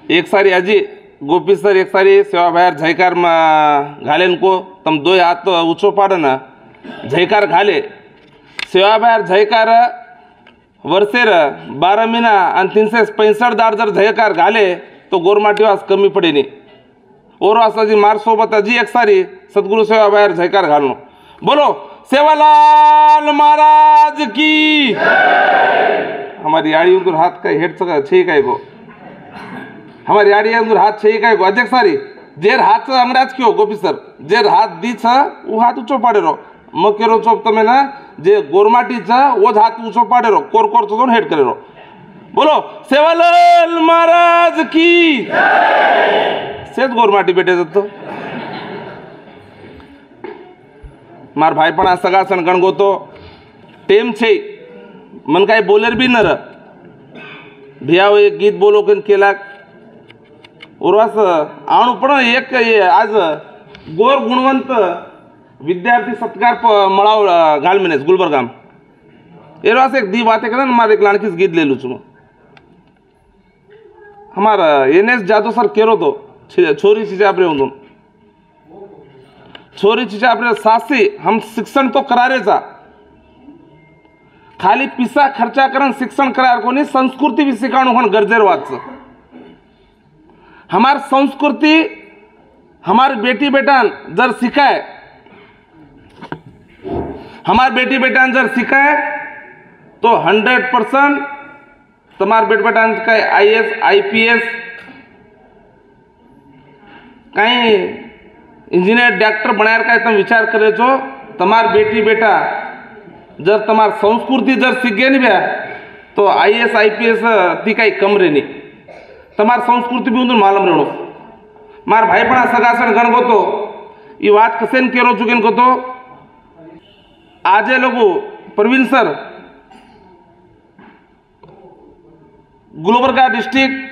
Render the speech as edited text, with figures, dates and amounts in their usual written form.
एक सारी अजी गोपी सर एक सारी सेवा बाहेर झैकार घालेन को तम दो हात ऊंचो पाडन झैकार घाले सेवा बाहेर झैकार वर्षेर 12 महिना आणि 365 दाड जर झैकार घाले तो गोरमाटी वास कमी पडेनी और असाची मार सोबत अजी एक सारी सद्गुरु सेवा बाहेर झैकार घालनो बोलो सेवालाल महाराज की हमारी आड़ी उंदुर हाथ का हेड सका छे काय को हमारी आड़ी उंदुर हाथ छे काय को अध्यक्ष सारी जेर हाथ अंगराज क्यों गोपी सर जेर हाथ दी छ वो हाथ ऊंचो पाडे रो मकेरो चोप तमे ना जे गोरमाटी छ वो हाथ ऊंचो पाडे रो कोर कोर तो हेड करे रो बोलो सेवालाल महाराज की सेज गोरमाटी बेटे जतो मार भाई पण सगळा सण गणगोतो टेम छे मन काय बोलेर बी नर भियाव एक गीत बोलो कन केला उरवास आणू पण एक आज गोर गुणवंत विद्यार्थी सत्कार मळाव घालमिनेस गुलबर्गाम एरवास एक दी बातें करन मार एक लाणकीस गीत ले लूँ हमार एनएस जादू सर केरो तो छोरी चिचापरे हूँ छोरी चिचापरे सासी हम शिक्षण तो करारे जा खाली पिसा खर्चा करन शिक्षण करार कोणी संस्कृती भी शिकाणु पण गरजेर वाच हमार संस्कृति हमार बेटी बेटान जर सिखाए हमार बेटी बेटान जर सिखाए तो 100% तमार बेट बेटान काय IAS IPS कहीं इंजीनियर डॉक्टर बनायर काय तुम विचार करे छो तमार बेटी बेटा जर तमार संस्कृति जर सीखे नहीं भैया तो IAS IPS ती काही कम रे नहीं तमार संस्कृति भी उन्हें मालूम रहनो मार भाई पण सगासन गण को तो ये बात कसेन केरो चुकेन को तो आजे लोगो प्रवीण सर गुलबर्गा डिस्ट्रिक्ट